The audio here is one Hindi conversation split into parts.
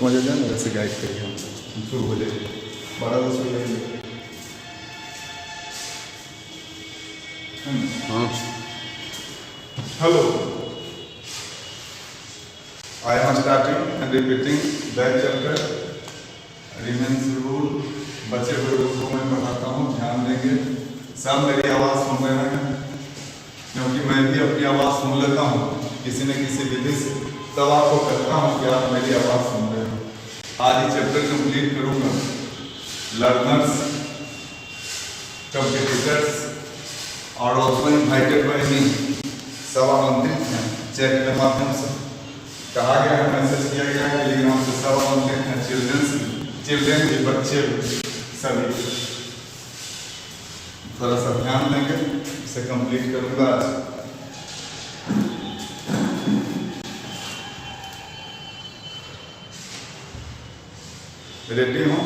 मजा जाए ना वैसे गाइड करिए हम शुरू हो जाए 12-10 बजे। हाँ hello I am starting and repeating that chapter remains rule। बचे हुए रूल को मैं पढ़ाता हूँ, ध्यान देंगे। सब मेरी आवाज़ सुन रहे हैं क्योंकि मैं भी अपनी आवाज़ सुन लेता हूँ किसी न किसी विधि से, तब आपको कहता हूँ कि आप मेरी आवाज़ सुन रहे हो। आज ये चैप्टर कंप्लीट करूँगा। लर्नर्स, कंपटीटर्स और ऑल्सो इनवाइटेड बाय मी सब आमंत्रित हैं। चैट के माध्यम से कहा गया है, मैसेज किया गया है टेलीग्राम से, सब आमंत्रित हैं। चिल्ड्रेन भी, बच्चे सभी। थोड़ा सा ध्यान देंगे, इसे कंप्लीट करूँगा आज। रेडी हो?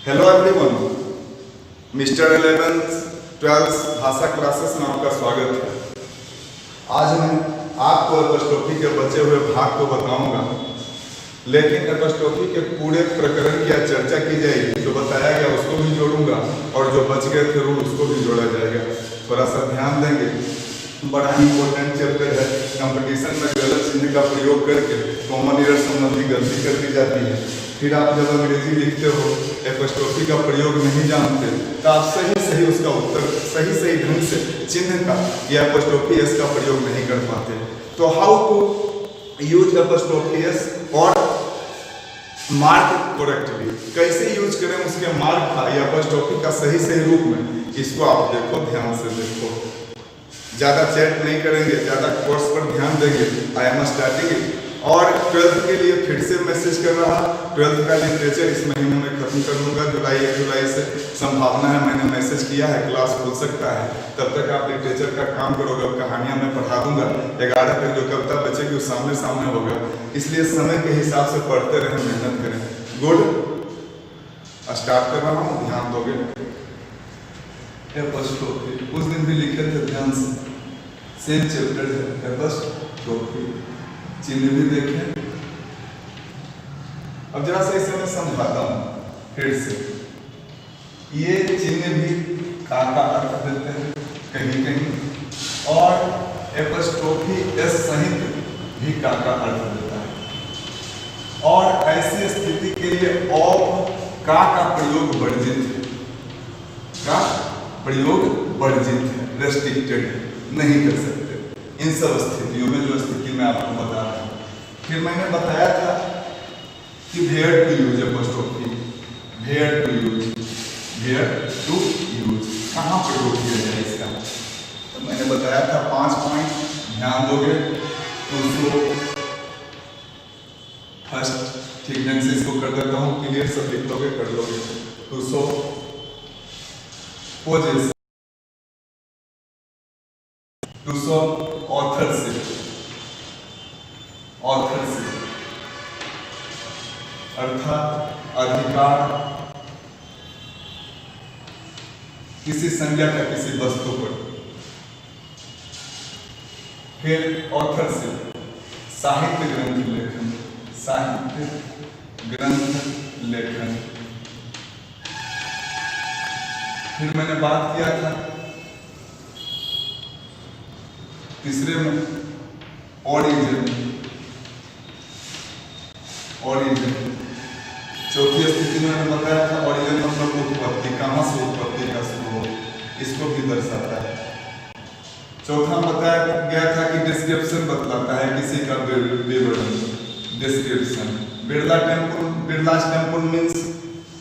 Hello everyone, mister 11th 12th भाषा क्लासेस में आपका स्वागत है। आज मैं आपको एपॉस्ट्रोफी के बचे हुए भाग को बताऊंगा, लेकिन एपॉस्ट्रोफी के पूरे प्रकरण की चर्चा की जाएगी। जो बताया गया उसको भी जोड़ूंगा और जो बच गए थे रूल उसको भी जोड़ा जाएगा। थोड़ा सा ध्यान देंगे, बड़ा इंपॉर्टेंट चैप्टर है। कंपटीशन में गलत चिन्ह का प्रयोग करके कॉमन एरर संबंधी गलती कर दी जाती है। फिर आप जब अंग्रेजी लिखते हो, एपॉस्ट्रोफी का प्रयोग नहीं जानते, तो आप सही उसका उत्तर सही ढंग से चिन्ह का या एपॉस्ट्रोफी एस का प्रयोग नहीं कर पाते। तो how to use apostrophe S और मार्क करेक्टली, कैसे यूज करें उसके मार्क का या एपॉस्ट्रोफी का सही रूप में, इसको आप देखो, ध्यान से देखो। ज़्यादा चैट नहीं करेंगे, ज़्यादा कोर्स पर ध्यान देंगे। I am starting it. और 12th के लिए फिर से मैसेज कर रहा, 12th का लिटरेचर इस महीने में खत्म कर लूँगा। एक जुलाई से संभावना है, मैंने मैसेज किया है, क्लास खुल सकता है। तब तक आप लिटरेचर का काम करोगे। अब कहानियाँ मैं पढ़ा दूँगा। 11 तक जो कविता बचेगी वो सामने होगा, इसलिए समय के हिसाब से पढ़ते रहें, मेहनत करें। गुड, स्टार्ट कर रहा हूँ, ध्यान दोगे। एपॉस्ट्रोफी उस दिन भी लिखे थे, ध्यान से। सेम चैप्टर है एपॉस्ट्रोफी, चिन्ह भी देखें। अब जरा से इसे मैं समझाता हूँ फिर से। ये चिन्ह भी का अर्थ देते हैं कहीं कहीं, और एपॉस्ट्रोफी एस सहित भी का अर्थ देता है। और ऐसी स्थिति के लिए ऑफ का प्रयोग वर्जित है, का प्रयोग वर्जित है, रेस्ट्रिक्टेड है, नहीं कर सकते इन सब स्थितियों में, जो स्थिति मैं आपको बता रहा हूँ। फिर मैंने बताया था कि where to use apostrophe, where to use कहाँ प्रयोग किया जाए इसका। तो मैंने बताया था 5 पॉइंट, ध्यान दोगे। तो फर्स्ट, ठीक ढंग से इसको कर देता हूँ, क्लियर सब लिख लोगे, कर लोगे। तो पोजेस, to authorship, अर्थात अधिकार किसी संज्ञा का किसी वस्तु पर। फिर ऑथरशिप, साहित्य ग्रंथ लेखन। फिर मैंने बात किया था तीसरे में ओरिजिन। चौथी स्थिति में मैंने बताया था ओरिजिन मतलब उत्पत्ति, कहाँ से उत्पत्ति का शुरू हो, इसको भी दर्शाता है। चौथा बताया गया था कि डिस्क्रिप्शन बतलाता है किसी का विवरण, description. Birla's temple means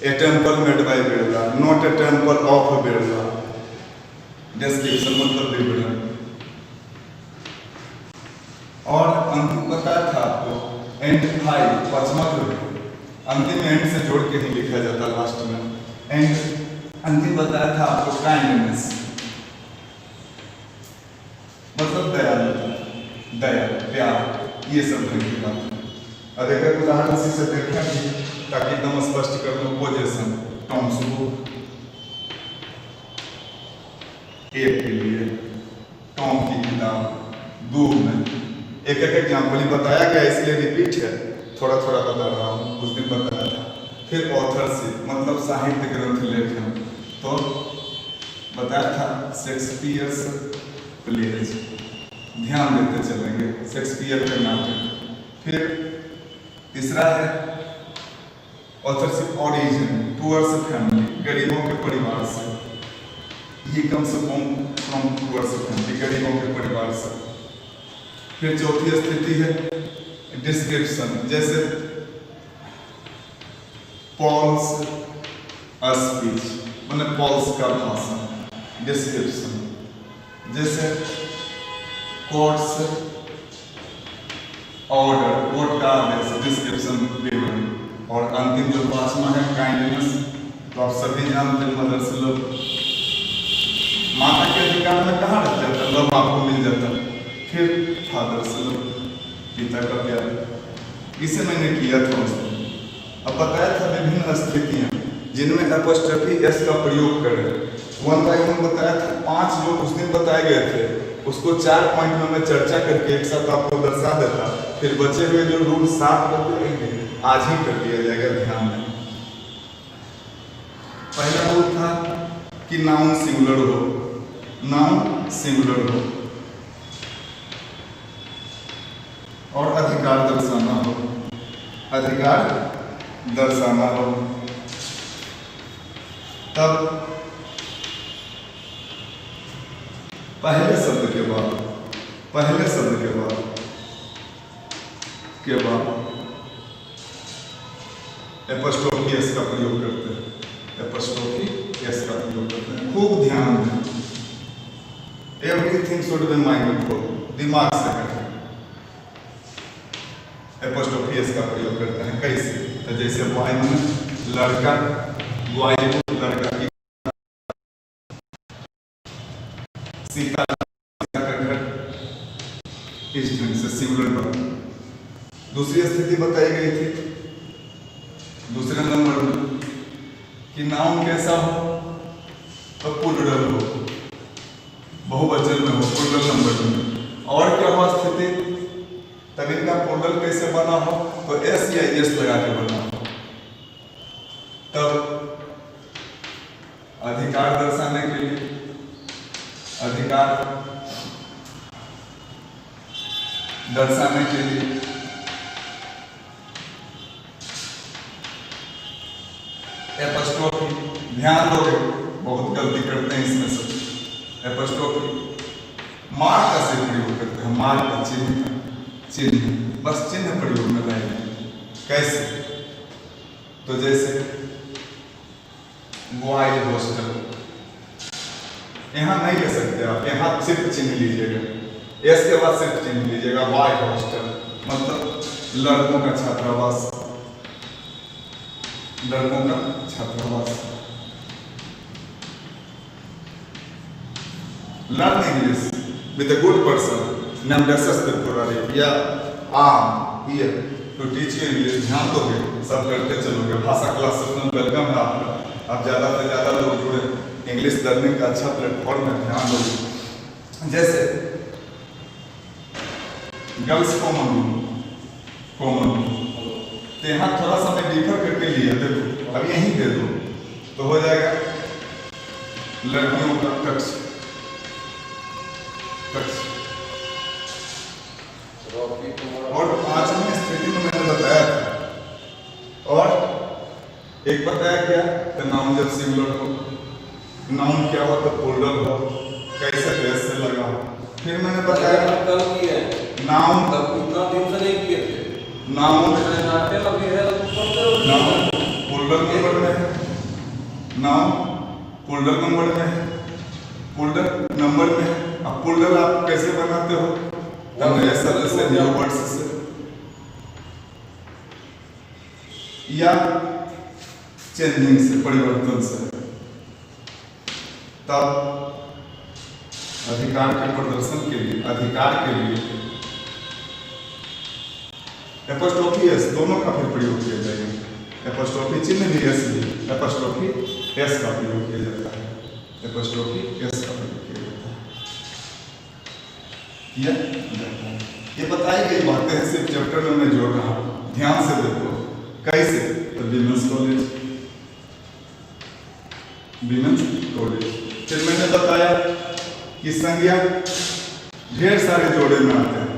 a temple made by Birla, not a temple of Birla. Description मतलब विवरण। और अंतिम बताया था आपको एंड 5, 5वां जो है अंतिम एंड से जोड़ के ही लिखा जाता लास्ट में। एंड अंतिम बताया था आपको काइंडनेस मतलब दया, प्यार, ये सब की बात है। अब एक उदाहरण से देखा कि ताकि एकदम स्पष्ट कर दूं। पोजेशन, टॉम्स बुक, ए के लिए टॉम की किताब, दो में एक एक एग्जाम्पल ही बताया गया, इसलिए रिपीट है, थोड़ा थोड़ा बता रहा हूँ, उस दिन बताया था। फिर ऑथरशिप मतलब साहित्य ग्रंथ लेखन, तो बताया था शेक्सपियर्स प्लेज, ध्यान देते चलेंगे, शेक्सपियर के नाटक। फिर तीसरा है ऑथरशिप ओरिजिन टूवर्ड्स फैमिली, गरीबों के परिवार से, ये कम से कम फ्रॉम टूवर्ड्स फैमिली, गरीबों के परिवार से। फिर चौथी स्थिति है डिस्क्रिप्शन, जैसे पॉल्स स्पीच मतलब पॉल्स का भाषण, डिस्क्रिप्शन, जैसे कोर्ट्स ऑर्डर, कोर्ट का आदेश, डिस्क्रिप्शन विवरण। और अंतिम जो पांचवा है काइंडनेस, तो आप सभी जानते हैं मदर्स लव, माता के अधिकार में कहाँ रह जाता, लव आपको मिल जाता। फिर फादर्स लव, पिता का प्यार, इसे मैंने किया था उस दिन। अब बताया था विभिन्न स्थितियां जिनमें एपोस्ट्रोफी एस का प्रयोग करें, वन बाय वन बताया था। 5 जो उस दिन बताए गए थे उसको 4 पॉइंट में मैं चर्चा करके एक साथ आपको दर्शा देता, फिर बचे हुए जो रूल 7 बताएंगे आज ही कर दिया जाएगा, ध्यान में। पहला रूल था कि नाउन सिंगुलर हो, नाउन सिंगुलर हो और अधिकार दर्शाना हो, अधिकार दर्शाना हो। तब पहले शब्द के बाद एपोस्ट्रोफी एस का प्रयोग करते हैं, एपोस्ट्रोफी एस का प्रयोग करते हैं। खूब ध्यान दें, एवरीथिंग शुड बी माइंडफुल, दिमाग से करें। एपोस्ट्रोफी एस का प्रयोग करते हैं कैसे, तो जैसे बॉय में लड़का, बॉय लड़का की, सीता का घर, इस ढंग से सिंगुलर पर। दूसरी स्थिति बताई गई थी दूसरे नंबर में कि नाउन कैसा हो, तो प्लूरल हो, बहुवचन में हो, प्लूरल नंबर में। और क्या हुआ स्थिति, तब इनका प्लूरल कैसे बना हो, तो एस या एस लगा के बना हो। तब अधिकार दर्शाने के लिए, अधिकार दर्शाने के लिए एपोस्ट्रोफी, ध्यान दोगे बहुत गलती करते हैं इसमें से। एपोस्ट्रोफी मार्क का से प्रयोग करते हैं, मार्क का चिन्ह, बस चिन्ह प्रयोग में लाएंगे। कैसे, तो जैसे बॉयज हॉस्टल, यहाँ नहीं ले सकते आप, यहाँ सिर्फ चिन्ह लीजिएगा, एस के बाद सिर्फ चिन्ह लीजिएगा। बॉय हॉस्टल मतलब लड़कों का छात्रावास, लड़कों का छात्रावास। Learn English with a good person named सस्तेपुरारी या am here to teach you English. ध्यान दोगे, सब करते चलोगे। भाषा क्लासेस में वेलकम है आपका, आप ज़्यादा से ज़्यादा लोग जुड़े, इंग्लिश लर्निंग का अच्छा प्लेटफॉर्म है, ध्यान दोगे। जैसे गर्ल्स कॉमन तो यहाँ थोड़ा सा मैं डिफर करके लिया, देखो अब यहीं दे दो तो हो जाएगा लड़कियों का कक्ष, और 5वीं स्थिति में मैंने बताया था। और एक बताया क्या, तो नाउन जब सिंगुलर हो, नाउन क्या हो तो प्लूरल हो, कैसे बेस से लगा हो। फिर मैंने बताया कल किया नाउन, तब उतना दिन से नहीं किए थे। नाउन प्लूरल नंबर में है, नाउन प्लूरल नंबर में है, प्लूरल नंबर में है। अब प्लूरल आप कैसे बनाते हो, शब्द से या वर्ड्स से या चेंजिंग से, परिवर्तन से। तब अधिकार के प्रदर्शन के लिए, अधिकार के लिए एपोस्ट्रोफी एस दोनों का फिर प्रयोग किया जाएगा। एपोस्ट्रोफी चिन्ह भी एस भी, एपोस्ट्रोफी एस का प्रयोग किया जाता है, एपोस्ट्रोफी एस का प्रयोग किया जाता है। किया जाता है। ये बताई गई बातें हैं, सिर्फ चैप्टर में मैं जोड़ रहा हूँ, ध्यान से देखो। कैसे? तो विमेंस कॉलेज, विमेंस कॉलेज। फिर मैंने बताया कि संज्ञा ढेर सारे जोड़े में आते हैं,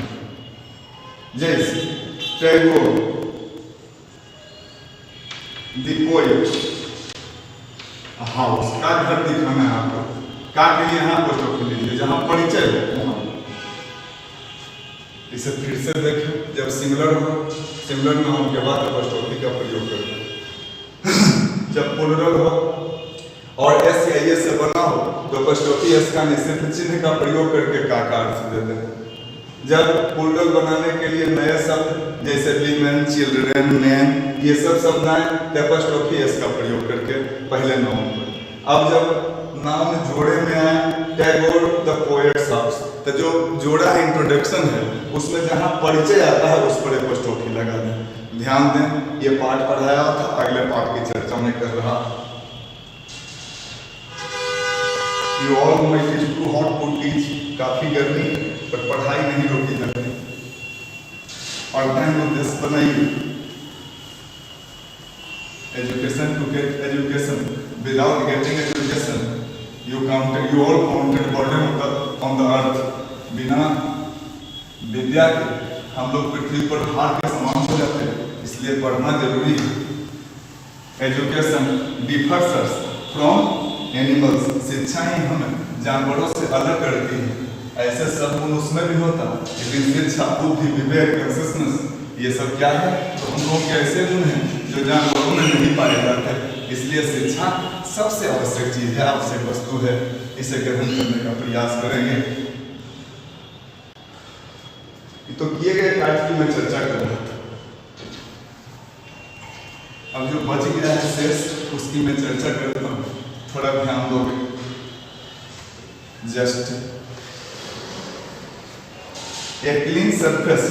जैसे टैगोर, द पोएट हाउस का घर दिखाना है आपको, का के लिए यहाँ पोस्ट ऑफिस लीजिए जहाँ परिचय हो। इसे फिर से देखें, जब सिंगुलर हो, सिंगुलर में होने के बाद पोस्ट ऑफिस का प्रयोग करते हैं। जब प्लूरल हो और एस या ये से बना हो तो पोस्ट ऑफिस का निश्चित चिन्ह का प्रयोग करके का अर्थ देते हैं। जब प्लूरल बनाने के लिए नए शब्द जैसे वीमेन, चिल्ड्रन, मैन, ये सब शब्द आए तो पोस्ट ऑफिस का प्रयोग करके पहले नाउन पर। अब जब नाउन जोड़े में आए, टैगोर द पोएट्स हाउस, तो जो जोड़ा है इंट्रोडक्शन है उसमें जहाँ परिचय आता है उस पर पोस्ट ऑफिस लगा दें। ध्यान दें, ये पाठ पढ़ाया था, अगले पाठ की चर्चा में कर रहा। You all know it is too hot to teach, काफी गर्मी पर पढ़ाई नहीं रोकी जाती। और टाइम उद्देश्य बनाइए, education to get education, without getting education you all counted burden on the earth। बिना विद्या के हम लोग पृथ्वी पर भार के समान हो जाते हैं, इसलिए पढ़ना जरूरी है। Education differs us from animals, शिक्षा ही हमें जानवरों से अलग करती है। ऐसे सब गुण उसमें भी होता, लेकिन शिक्षा, बुद्धि, विवेक, कंसिस्टेंस, ये सब क्या है? तो उन लोगों के ऐसे गुण हैं जो जानवरों में नहीं पाए जाते। इसलिए शिक्षा सबसे आवश्यक चीज है, आवश्यक वस्तु है। इसे ग्रहण करने का प्रयास करेंगे। तो किए गए कार्य की मैं चर्चा कर रहा था। अब जो बच गया है शेष, उसकी मैं चर्चा करता हूँ, थोड़ा ध्यान दोगे। Just a clean surface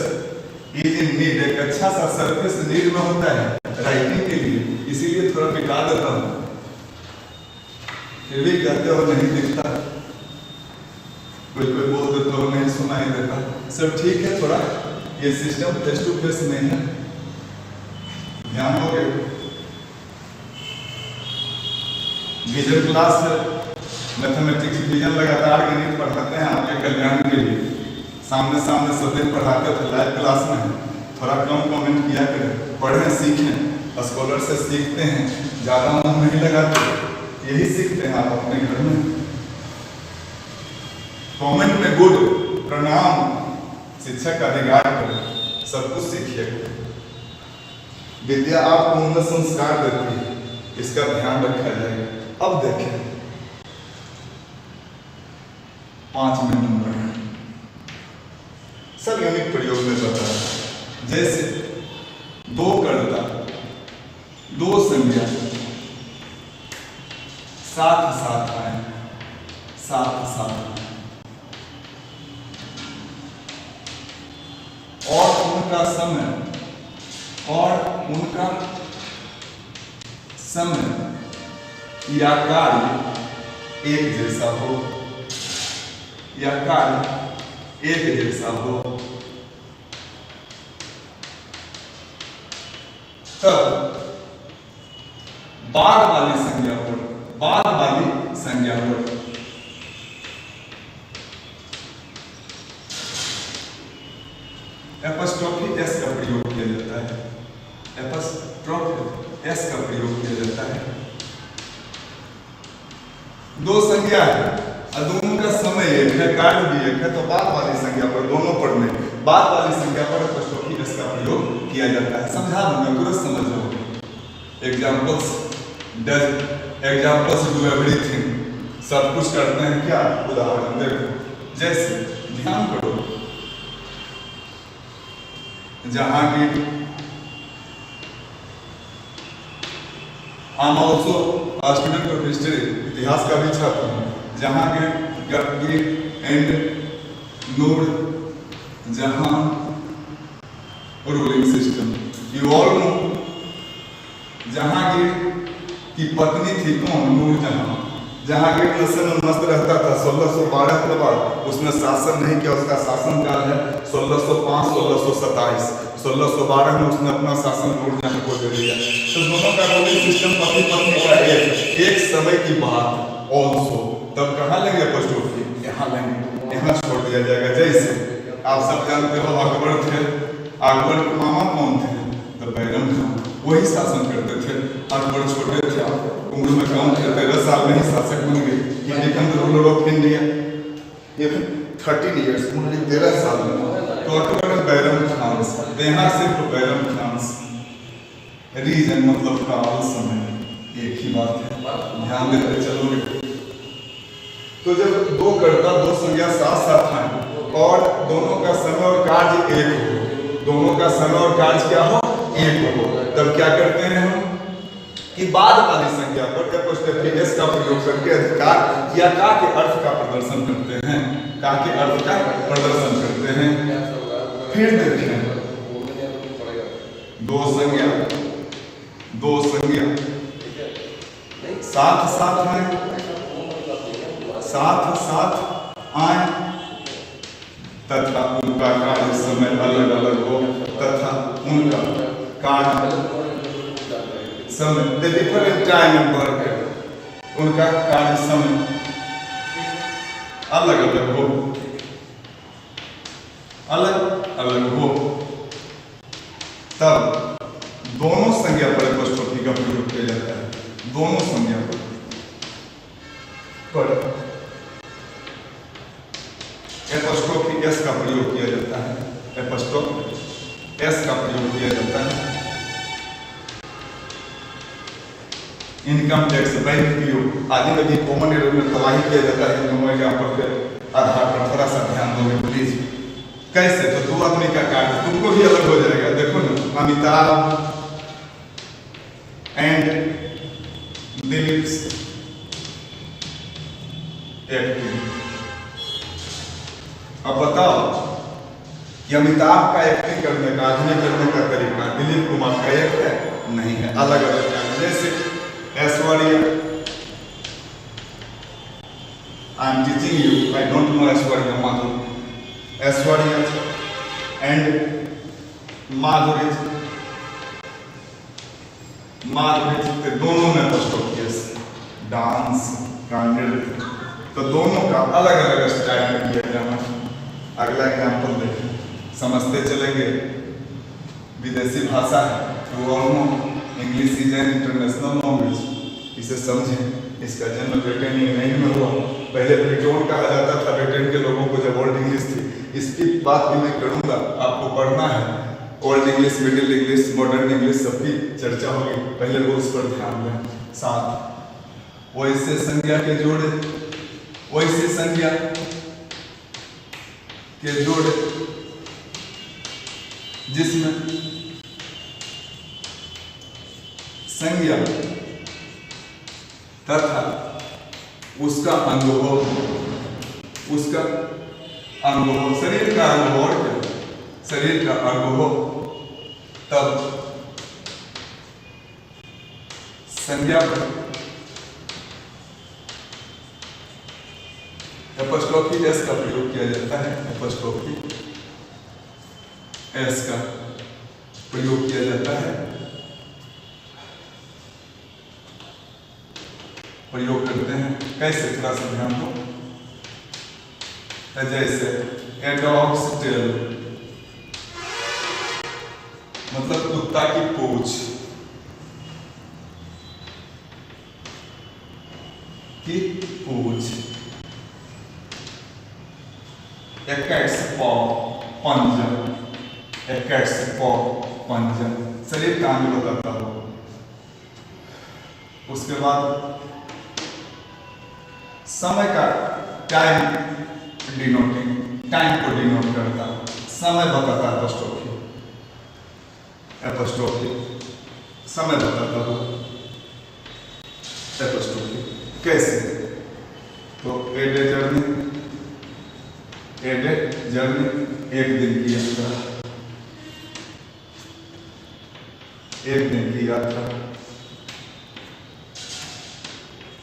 is in need, एक अच्छा सा सरफेस नीड में होता है राइटिंग के लिए, इसीलिए थोड़ा मिटा देता हूँ। फिर भी कहते हो नहीं दिखता, कोई कोई बोल देते हो नहीं सुनाई देता, सब ठीक है। थोड़ा ये सिस्टम फेस टू फेस नहीं है, ध्यान दोगे। विजन क्लास है, मैथमेटिक्स विजन लगातार गणित पढ़ाते हैं आपके कल्याण के लिए। सामने सामने सदैव पढ़ाते थे, लाइव क्लास में थोड़ा कम कमेंट किया करें, पढ़ें सीखें। स्कॉलर से सीखते हैं, ज़्यादा मन नहीं लगाते, यही सीखते हैं आप अपने घर में। कमेंट में गुड, प्रणाम, शिक्षक का रिगार्ड करें, सब कुछ सीखिएगा। विद्या आपको उन्नत संस्कार देती है, इसका ध्यान रखा जाएगा। अब देखें 5 में नंबर है, सब यूनिक प्रयोग में बताया। जैसे दो कर्ता, दो संज्ञा साथ साथ आए, साथ साथ आए, और उनका समय या कार्य एक जैसा हो, या कार्य एक जैसा हो, तब बाद वाली संज्ञा पर, बाद वाली संज्ञा पर एपस्ट्रोफी एस का प्रयोग किया जाता है। एपस्ट्रोफी एस का प्रयोग किया जाता है। दो संज्ञा है और दोनों का समय एक है, कार्य भी एक है, तो बाद वाली संज्ञा पर, दोनों पर में बाद वाली संज्ञा पर एपस्ट्रोफी एस का प्रयोग किया जाता है। समझा दूंगा, तुरंत समझ लो। एग्जाम्पल्स डू एवरीथिंग, सब कुछ करते हैं क्या? उदाहरण देखो, जैसे ध्यान करो, Jahangir, I am also student of history, इतिहास का भी छात्र हूँ। जहांगीर एंड नूर जहां ruling system. You all know Jahangir की पत्नी थी कौन? नूर जहां। जहाँ के नस्ल में मस्त रहता था 1612 के बाद उसने शासन नहीं किया। उसका शासन काल है 1605 1627। 1612 में उसने अपना शासन नूरजहां को दे दिया। तो दोनों का रूलिंग सिस्टम पति पत्नी का एक समय की बात ऑल्सो। तब कहाँ लेंगे पस्टोफी? यहाँ लेंगे, यहाँ छोड़ दिया जाएगा। जैसे आप सब जानते हो अकबर थे, अकबर के मामा कौन थे? तो बैरम खान, वही शासन करते थे। अकबर छोटे थे, उम्र में कम थे, 13 साल में ही शासक बन गए। He became the ruler of India in 13 years, only 13 साल में। तो अकबर बैरम खान, यहाँ सिर्फ बैरम खान, रीजन मतलब काल समय एक ही बात है, ध्यान देते चलोगे। तो जब दो कर्ता दो संज्ञा साथ साथ आए और दोनों का समय और कार्य एक हो, दोनों का समय और कार्य क्या हो? एक हो, तब क्या करते हैं हम कि बाद वाली संज्ञा पर एस का प्रयोग करके अधिकार या का के अर्थ का प्रदर्शन करते हैं, का के अर्थ का प्रदर्शन करते हैं। फिर देखें दो संज्ञा साथ साथ आए तथा उनका कार्य समय अलग अलग हो तथा उनका कार्य समय the different time and work, उनका कार्य समय अलग अलग हो, तब दोनों संज्ञा पर एपोस्ट्रोफी का प्रयोग किया जाता है। दोनों संज्ञा पर एपोस्ट्रोफी एस का प्रयोग किया जाता है। एपोस्ट्रोफी एस का प्रयोग किया जाता है। इनकम टैक्स, बैंक पीओ आदि में भी कॉमन एरर में तबाही किया जाता है। दोनों एग्जाम्पल के आधार पर थोड़ा सा ध्यान दोगे प्लीज। कैसे? तो दो आदमी का कार्य तुमको भी अलग हो जाएगा। देखो ना, अमिताभ एंड दिलीप एक्टिंग। अब बताओ कि अमिताभ का एक्टिंग करने का, अभिनय करने का तरीका दिलीप कुमार का एक है? नहीं है, अलग अलग है। जैसे Aishwarya, I am teaching you, I don't know Aishwarya Madhuri. Aishwarya and Madhuri दोनों में डांस का नृत्य, तो दोनों का अलग अलग स्टाइल में किया जाना। अगला एग्जाम्पल देखें, समझते चलेंगे। विदेशी भाषा है तो English is an international language, इसे समझें। इसका जन्म ब्रिटेन इंग्लैंड में हुआ। पहले ब्रिटोन कहा जाता था ब्रिटेन के लोगों को जब ओल्ड इंग्लिश थी। इसकी बात भी मैं करूँगा, आपको पढ़ना है। Old English, middle English, modern English सबकी चर्चा होगी। पहले रूल्स पर ध्यान दें। साथ वैसे संज्ञा के जोड़े, वैसे संज्ञा के जोड़े जिसमें संज्ञा तथा उसका अंग हो, शरीर का अंग हो, शरीर का अंग हो, तब संज्ञा पर एपोस्ट्रोफी एस का प्रयोग किया जाता है। एपोस्ट्रोफी एस का प्रयोग किया जाता है। प्रयोग करते हैं कैसे? थोड़ा सा ध्यान दो। जैसे ए डॉग्स टेल मतलब कुत्ता की पूंछ, A cat's paw, पंजा, A cat's paw, पंजा, शरीर का अंग बताता हो। उसके बाद समय का टाइम डिनोटिंग, टाइम को डिनोट करता, समय बताता है। एपोस्ट्रोफी समय बताता हो। एपोस्ट्रोफी कैसे? तो ए डे जर्नी, एक दिन की यात्रा, एक दिन की यात्रा।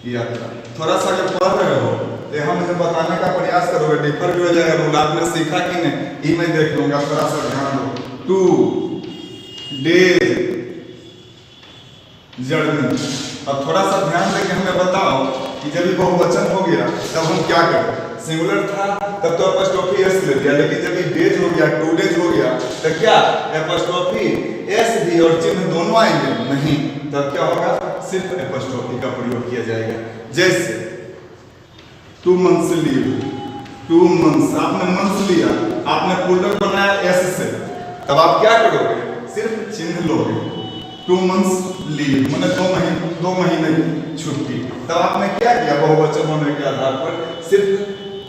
यात्रा। थोड़ा सा अगर पढ़ रहे हो तो यहाँ मुझे बताने का प्रयास करोगे, डिफर भी हो जाएगा, रूल आपने सीखा कि नहीं ये मैं देख लूंगा, थोड़ा सा ध्यान दो। 2 डेज जर्नी। अब थोड़ा सा ध्यान देके हमें बताओ कि जब बहुवचन हो गया तब हम क्या करें। सिंगुलर था तब तो एपोस्ट्रोफी एस ले लिया, लेकिन जब ये डेज हो गया 2 डेज हो गया तो क्या एपोस्ट्रोफी एस भी और चिन्ह दोनों आएंगे? नहीं, तब क्या होगा, सिर्फ एपोस्ट्रोफी का प्रयोग किया जाएगा। जैसे 2 months लीव, 2 months आपने मंथ लिया, आपने पुल्डर बनाया एस से, तब आप क्या करोगे, सिर्फ चिन्ह लोगे। 2 months लीव मैंने 2 महीने की छुट्टी, तब आपने क्या किया, बहुवचन होने के आधार पर सिर्फ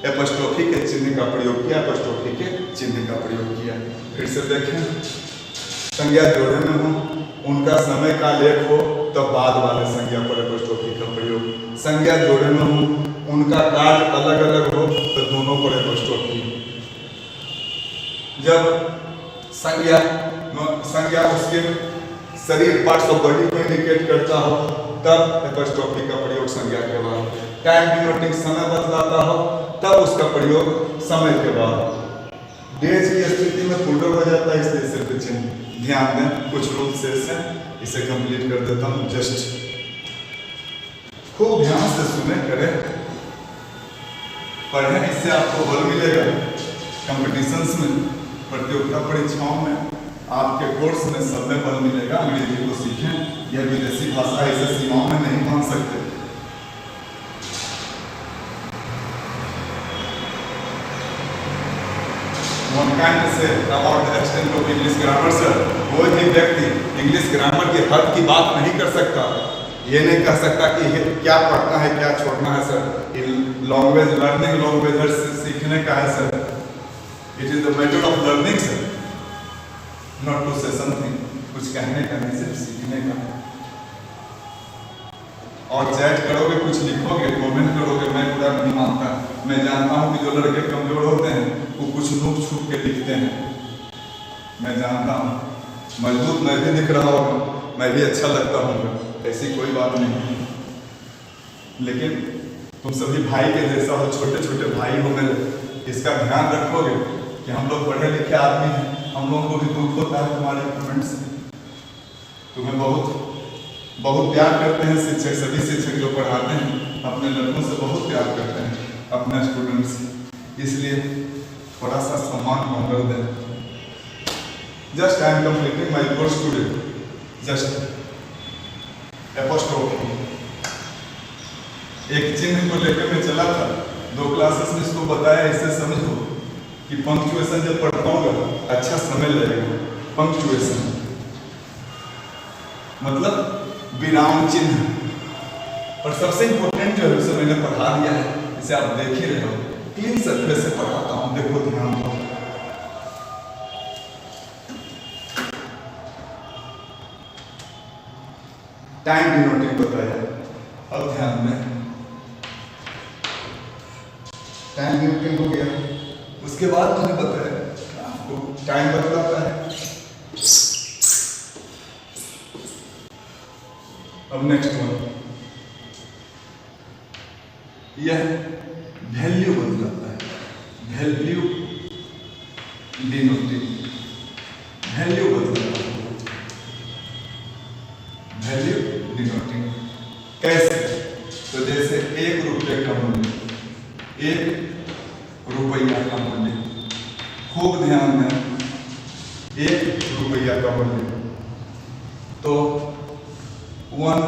एपोस्ट्रोफी के चिन्ह का प्रयोग किया, एपोस्ट्रोफी के चिन्ह का प्रयोग किया। फिर से देखें, संज्ञा जोड़े में हो, उनका समय का लेख हो तो बाद वाले संज्ञा पर एपोस्ट्रोफी का प्रयोग। संज्ञा जोड़े में हो, उनका कार्य अलग अलग हो तो दोनों पर एपोस्ट्रोफी। जब संज्ञा उसके शरीर पार्ट्स ऑफ बॉडी को इंडिकेट करता हो तब एपोस्ट्रोफी का प्रयोग संज्ञा के बाद। टाइम डिनोटिंग समय बतलाता हो तब उसका प्रयोग समय के बाद। डेज की स्थिति में पुल्डर हो जाता है, इसलिए सिर्फ चिन्ह। ध्यान दें, कुछ रूल से इसे कंप्लीट कर देता हूँ। जस्ट खूब ध्यान से सुने, करें, पढ़ें, इससे आपको बल मिलेगा कॉम्पिटिशन्स में, प्रतियोगिता परीक्षाओं में, आपके कोर्स में, सब में बल मिलेगा। अंग्रेजी को सीखें, यह विदेशी भाषा, इसे सीमाओं में नहीं मान सकते। One kind से about the extent of English grammar sir, कोई भी व्यक्ति इंग्लिश ग्रामर की हद की बात नहीं कर सकता। ये नहीं कह सकता कि क्या पढ़ना है क्या छोड़ना है सर, लैंग्वेज लर्निंग लैंग्वेज सीखने का है sir, it is the method of learning sir, not to say something, कुछ कहने का नहीं, सिर्फ सीखने का। और चैट करोगे, कुछ लिखोगे, कमेंट करोगे, मैं पूरा नहीं मानता। मैं जानता हूँ कि जो लड़के कमजोर होते हैं वो कुछ नूक छुप के लिखते हैं, मैं जानता हूँ। मजबूत मैं भी दिख रहा हूँ, मैं भी अच्छा लगता हूँ, ऐसी कोई बात नहीं। लेकिन तुम सभी भाई के जैसा हो, छोटे छोटे भाई हो मेरे, इसका ध्यान रखोगे कि हम लोग पढ़े लिखे आदमी हैं, हम लोगों को भी दुख होता है तुम्हारे कमेंट से। तुम्हें बहुत प्यार करते हैं शिक्षक, सभी शिक्षक जो पढ़ाते हैं अपने लड़कों से बहुत प्यार करते हैं, अपने स्टूडेंट्स, इसलिए थोड़ा सा सम्मान हम कर दें। Just I am completing my course today, just apostrophe. एक चिन्ह को लेकर मैं चला था, 2 क्लासेस में इसको बताया, इसे समझो कि पंक्चुएशन जब पढ़ाऊंगा अच्छा समय लगेगा। पंक्चुएशन मतलब विराम चिन्ह, और सबसे इंपॉर्टेंट जो है उसे मैंने पढ़ा दिया है, इसे आप देख ही रहे हो। 3 सत्र से पढ़ाता हूं, देखो ध्यान दो। टाइम डिनोटिंग बताया, अब ध्यान में टाइम डिनोटिंग हो गया। उसके बाद मैंने बताया आपको टाइम बतलाता है। अब नेक्स्ट वन, यह वैल्यू बतलाता है, वैल्यू डिनोटिंग, वैल्यू बतलाता है, वैल्यू डिनोटिंग। कैसे? तो जैसे 1 रुपये का मूल्य, 1 रुपया का मूल्य, खूब ध्यान दें, 1 रुपया का मूल्य, तो 1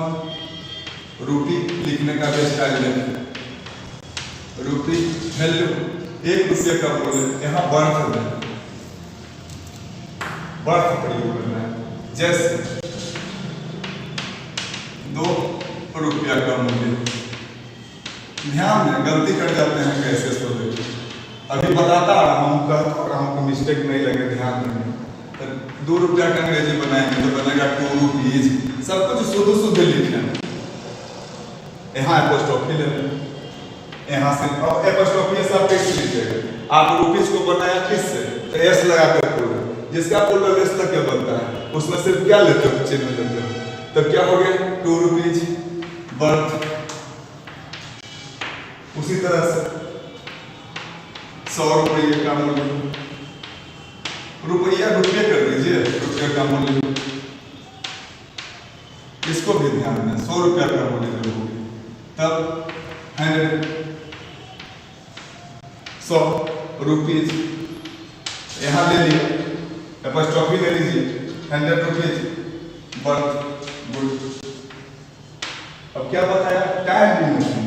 रुपी लिखने का भी स्टाइल है, रुपी वैल्यू, 1 रुपये का मूल्य, यहाँ बर्थ है, बर्थ प्रयोग करना है। जैसे 2 रुपया का मूल्य, ध्यान में गलती कर जाते हैं कैसे, सो देखिए अभी बताता रहा हूँ, कहता रहा हूँ कि मिस्टेक नहीं लगे, ध्यान देंगे। 2 रुपया का अंग्रेजी बनाएंगे तो बनेगा 2 रुपीज, सब कुछ शुद्ध लिखे, यहाँ एपोस्ट्रोफी ले लें, यहाँ से अब एपोस्ट्रोफी सब टेक्स्ट लिखेगा। आप रुपीज को बनाया किससे, तो एस लगा कर पुल, जिसका पुल एस तक क्या बनता है, उसमें सिर्फ क्या लेते हो, चिन्ह लेते हो, तो क्या हो गया 2 रुपीज। बर्थ उसी तरह से 100 रुपये का मूल्य, रुपया रुपये कर दीजिए, रुपये का मूल्य, इसको भी ध्यान दें। 100 रुपया का मूल्य जब होगी तब 100 रुपीज यहाँ ले लिया, एपॉस्ट्रोफी ले लीजिए, 100 रुपीज वर्थ गुड। अब क्या बताया? टाइम डिनोटिंग,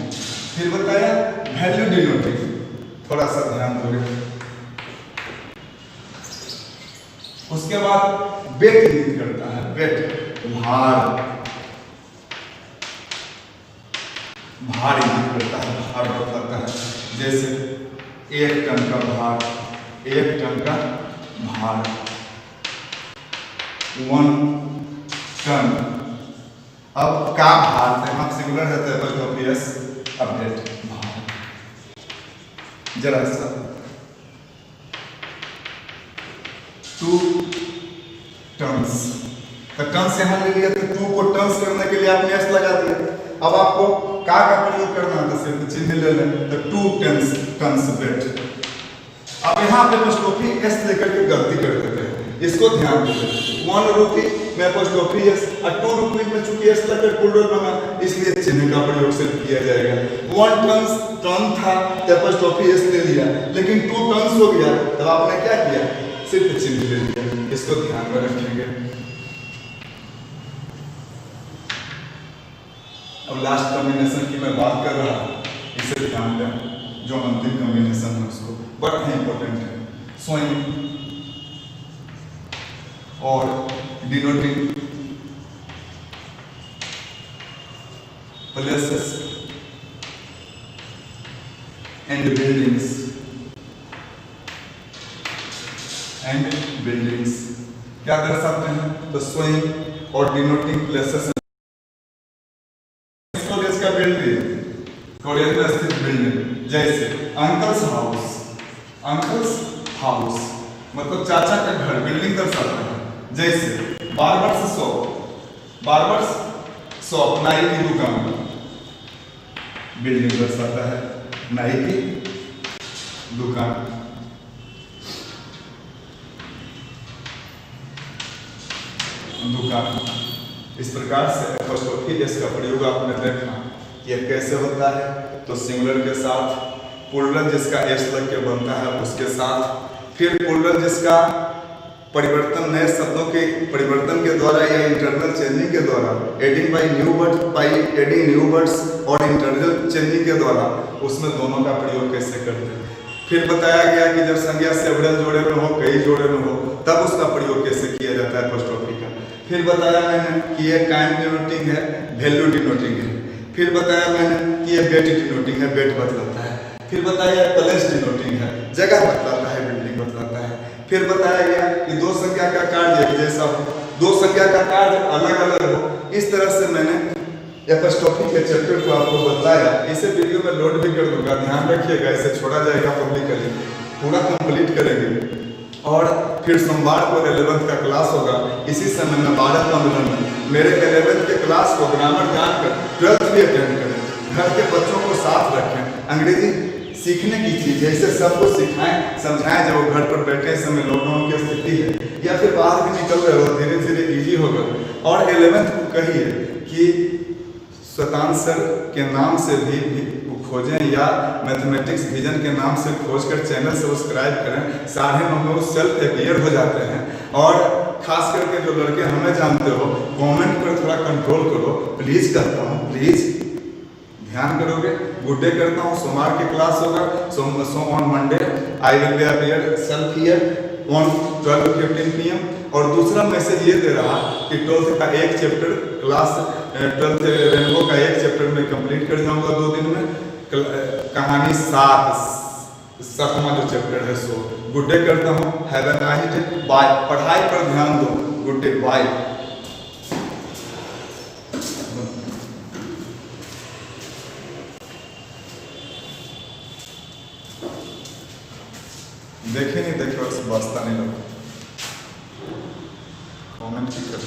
फिर बताया वैल्यू डिनोटिंग। थोड़ा सा ध्यान दोगे। उसके बाद वेट इंगित करता है, वेट भार, भार इंगित करता है, भार बताता है। जैसे 1 टन का भार, 1 टन का भार, 1 टन। अब का भार से हम सिंगुलर रहता है पर एस अपडेट भार। जरा सा 2 टन्स, तो टन्स यहाँ ले लिया, तो 2 को टन्स करने के लिए आपने एस लगा दिया। अब आपको का प्रयोग करना है तो सिर्फ चिन्ह ले लें, तो 2 टन्स वेट। अब यहाँ पे एपॉस्ट्रोफी एस लेकर के गलती कर देते हैं, इसको ध्यान दें। 1 रुपी में एपॉस्ट्रोफी एस और 2 रुपीज में चूंकि एस लगकर पुलर बना, इसलिए चिन्ह का प्रयोग सिर्फ किया जाएगा। 1 टन था तो एपॉस्ट्रोफी एस ले लिया, लेकिन 2 टन्स हो गया, तब आपने क्या किया? सिर्फ चिन्ह ले लिया। इसको ध्यान में रखेंगे। अब लास्ट कॉम्बिनेशन की मैं बात कर रहा हूँ, इसे ध्यान दें। जो अंतिम कॉम्बिनेशन है उसको बड़ा ही इंपॉर्टेंट है। स्वयं और डिनोटिंग प्लेसेस एंड बिल्डिंग्स क्या दर्शाते हैं? तो स्वयं और डिनोटिंग प्लेसेस, कॉलेज का बिल्डिंग, कॉलेज में स्थित बिल्डिंग, जैसे अंकल्स हाउस मतलब चाचा का घर, बिल्डिंग दर्शाता है। जैसे बार्बर्स शॉप नाई की दुकान, बिल्डिंग दर्शाता है नाई की दुकान। इस प्रकार से एपॉस्ट्रोफी एस का प्रयोग आपने देखा यह कैसे होता है। तो सिंगुलर के साथ, प्लूरल जिसका एस लग के बनता है उसके साथ, फिर प्लूरल जिसका परिवर्तन नए शब्दों के परिवर्तन के द्वारा या इंटरनल चेंजिंग के द्वारा, एडिंग बाय न्यू वर्ड्स और इंटरनल चेंजिंग के द्वारा, उसमें दोनों का प्रयोग कैसे करते हैं। फिर बताया गया कि जब संज्ञा सेवरल जोड़े में हो, कई जोड़े में हो, तब उसका प्रयोग कैसे किया जाता है एपॉस्ट्रोफी का। फिर बताया मैंने कि ये काइंड डिनोटिंग है, वैल्यू डिनोटिंग है। फिर बताया मैंने कि ये वेट डिनोटिंग है, वेट बतलाता है। फिर बताया प्लेस डिनोटिंग है, जगह बतलाता है, बिल्डिंग बतलाता है। फिर बताया गया कि 2 संख्या का कार्य एक जैसा हो, 2 संख्या का कार्य अलग अलग हो। इस तरह से मैंने एपॉस्ट्रोफी के चैप्टर को आपको बताया। इसे वीडियो में लोड भी कर दूंगा, ध्यान रखिएगा, इसे छोड़ा जाएगा पब्लिकली, पूरा कंप्लीट करेंगे। और फिर सोमवार को 11th का क्लास होगा, इसी समय में 12-15 में मेरे 11th के क्लास को ग्रामर जानकर 12th भी अटेंड करें। घर के बच्चों को साथ रखें, अंग्रेजी सीखने की चीज़ है, इसे सबको सिखाएं, समझाएं। जब वो घर पर बैठे समय लॉकडाउन की स्थिति है या फिर बाहर भी निकल रहे हो, धीरे धीरे ईजी होगा। और 11th को कहिए कि स्वतांत सर के नाम से भी खोजें या मैथमेटिक्स विजन के नाम से खोजकर चैनल सब्सक्राइब करें। 9:30 में वो सेल्फ अपियर हो जाते हैं। और खास करके जो लड़के हमें जानते हो, कमेंट पर थोड़ा कंट्रोल करो प्लीज़, कहता हूँ प्लीज़ ध्यान करोगे। गुड डे करता हूँ। सोमवार की क्लास होगा, on Monday I will be appear self here on 12:15 PM। और दूसरा मैसेज ये दे रहा कि 12th का एक चैप्टर क्लास 12th रेनबो का एक चैप्टर में कंप्लीट कर जाऊंगा 2 दिन में। कहानी 7वां जो चैप्टर है सो। गुड डे करता हूँ, have a nice day, bye. पढ़ाई पर ध्यान दो, गुड डे, बाय। देखे नहीं देखे, बस वास्ता नहीं लगा, कमेंट की कर।